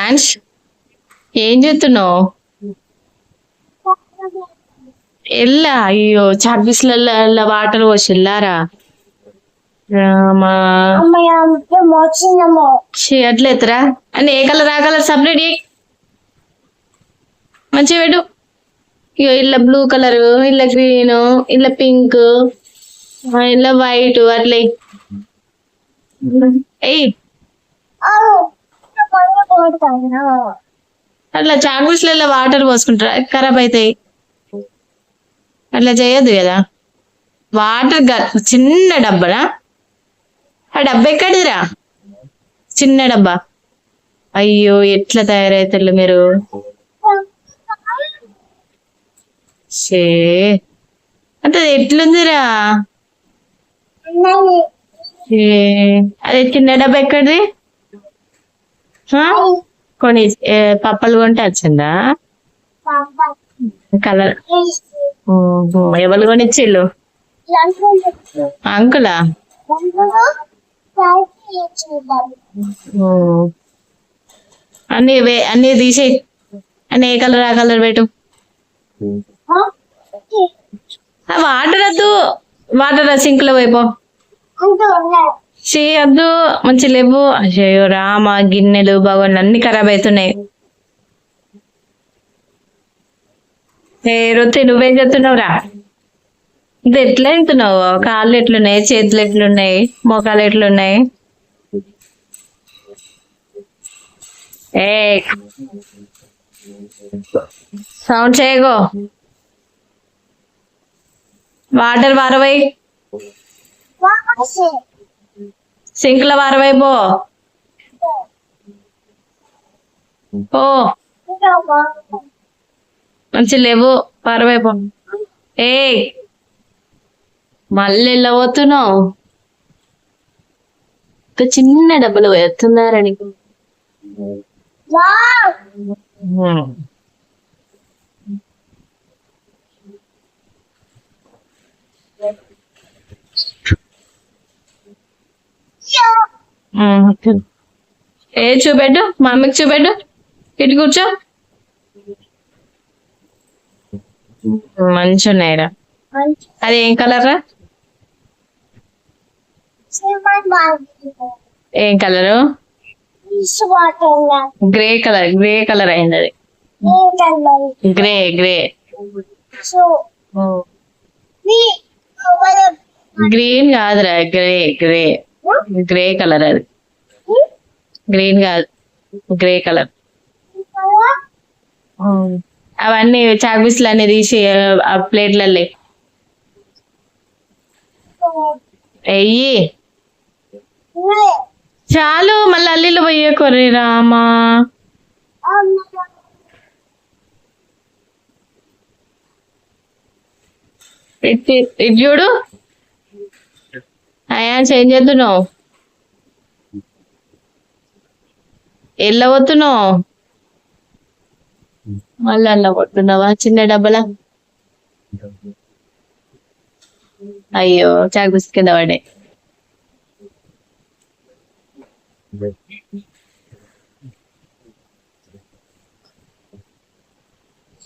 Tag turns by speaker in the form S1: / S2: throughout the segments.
S1: Dance ఏం చేస్తున్నావు? ఎల్లా అయ్యో చాక్పీస్ల వాటర్ పోసిల్లారా రామా అట్లా ఎత్తరా అని ఏ కలర్ ఆ కలర్ సపరేట్ మంచిగా పెట్టు. ఇగో ఇలా బ్లూ కలర్, ఇలా గ్రీన్, ఇలా పింక్, ఇలా వైట్ అట్లా ఎయ్. అట్లా చాక్పీస్లలో వాటర్ పోసుకుంటారా ఖరాబ్ అవుతాయి. అట్లా చేయొద్దు కదా. వాటర్ చిన్న డబ్బానా? ఆ డబ్బా ఎక్కడిదిరా? చిన్న డబ్బా. అయ్యో ఎట్లా తయారవుతారు మీరు. షే అంటే ఎట్లుందిరా? అదే చిన్న డబ్బా ఎక్కడిది? కొని పప్పలు కొంటే వచ్చిందా కలర్? ఎవరు కొనిచ్చిళ్ళు? అంకులా? అన్ని తీసేయి. అన్ని ఏ కలర్ ఆ కలర్ పెట్టు. వాటర్ వద్దు, వాటర్ సింక్ లో వైపో. చేయొద్దు, మంచి లేవు. అయ్యో రామ, గిన్నెలు బగోన్లు అన్ని ఖరాబ్ అవుతున్నాయి. రొత్తి నువ్వేం చెప్తున్నావురా? ఇది ఎట్లా వెళ్తున్నావు? కాళ్ళు ఎట్లున్నాయి, చేతులు ఎట్లున్నాయి, మోకాలు ఎట్లున్నాయి? ఏ సౌండ్ చేయగో. వాటర్ వారవై, సింక్ లో వారవై పో. మంచి లేవు, పారవై పో. ఏ మళ్ళీ వెళ్ళబోతున్నావు? చిన్న డబ్బులు వేస్తున్నారా నీకు? ఏ చూపెట్టు, మమ్మీకి చూపెట్టు. ఇటు కూర్చో. మంచి ఉన్నాయిరా. అది ఏం కలర్ రా? ఏం colour? Grey colour. Grey colour అయింది అది. Grey grey. గ్రీన్ కాదురా, గ్రే గ్రే. గ్రే కలర్ అది, గ్రీన్ కాదు, గ్రే కలర్. అవన్నీ చాక్పీస్లు అన్ని తీసి ఆ ప్లేట్లలో వెయ్యి. చాలు, మళ్ళీ అల్లీలు పోయే కొర్రీ రామా. ఇటు చూడు. అయాన్స్ ఏం చేస్తున్నావు? వెళ్ళబోతున్నావు? మళ్ళీ వెళ్ళబోతున్నావా చిన్న డబ్బలా? అయ్యో చాక్పీస్ కింద పడే.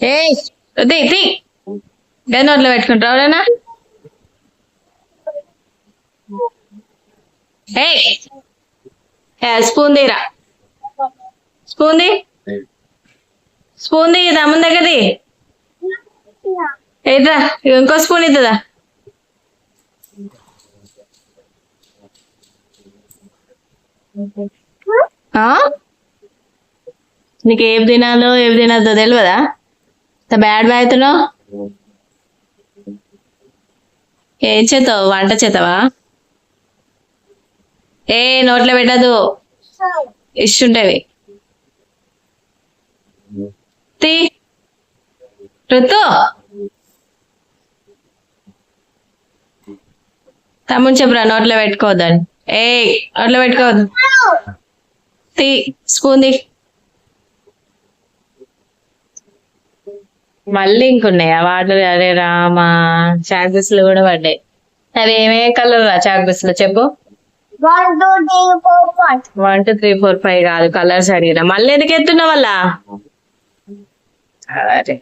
S1: ఏ నోట్లో పెట్టుకుంటావు ఎవరైనా? స్పూన్ తీరా, స్పూన్ ది, స్పూన్ ది తమ్ముని దగ్గరది. ఏట్రా ఇంకో స్పూన్ ఇద్దా? నీకు ఏం తినాలో ఏం తినద్దో తెలియదా? బ్యాడ్ బాయ్ అవుతున్నావు. ఏం చేతావు? వంట చేతావా? ఏ నోట్లో పెట్టదు, ఇష్టుంటవి. ఋతు తమ్ముని చెప్పురా నోట్లో పెట్టుకోవద్దని. ఏ నోట్లో పెట్టుకోవద్దు. Spoon the. మళ్ళీ ఇంకున్నాయా వాటర్? అరే రామా, చాక్పీస్లు కూడా పడ్డాయి. అవి ఏమే కలర్ రా చాక్పీస్లు చెప్పు? 1 2 3 4 5 కాదు, కలర్స్ అడిగిన మళ్ళీ ఎందుకు ఎత్తున్నావు వల్ల. అరే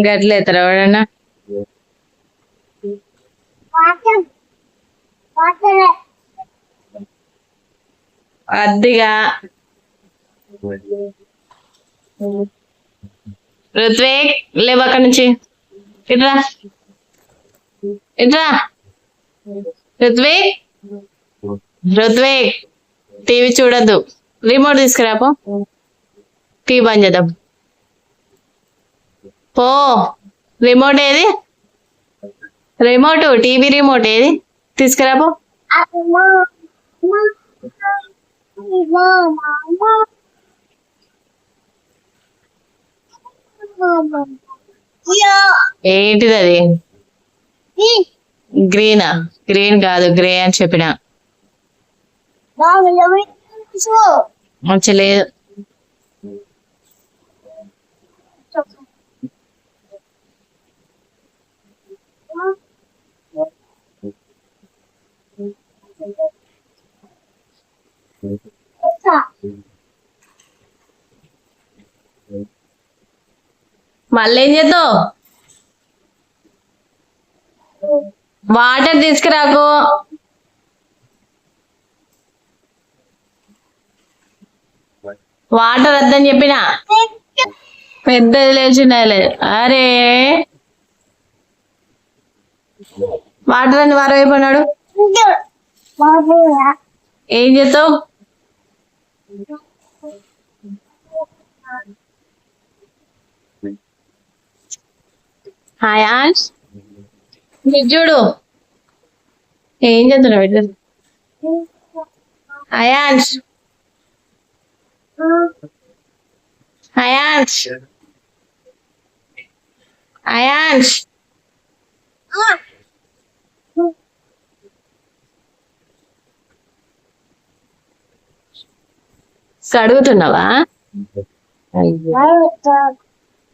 S1: గట్లేతారా ఎవడన్నా. అద్దిగా ఋత్విక్ లేవు అక్కడి నుంచి, ఇట్రా ఇట్రా. ఋత్విక్ ఋత్విక్ టీవీ చూడద్దు, రిమోట్ తీసుకురాపో, టీవీ బంద్ చేద్దాం పో. రిమోట్ ఏది, రిమోట్ టీవీ రిమోట్ ఏది తీసుకురాపో. ఏంటిది అది, గ్రీనా? గ్రీన్ కాదు, గ్రే అని చెప్పిన. మంచి లేదు. మళ్ళీ ఏం చేద్దావు, వాటర్ తీసుకురాకు. వాటర్ వద్దని చెప్పిన, పెద్దది లేచినాయి. అరే వాటర్ అని వారైపోయినాడు. ఏం చేస్తావు, హాయ్ ఆన్స్ చూడు ఏం చేస్తున్నావు ఇట్లా. అయాన్స్ అయాన్స్ అయాన్స్ అడుగుతున్నావా?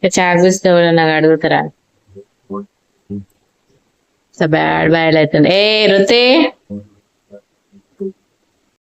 S1: చాకుస్తే నాకు అడుగుతారా? బ్యాడ్ బ్యాడ్ అవుతుంది. ఏ రుతి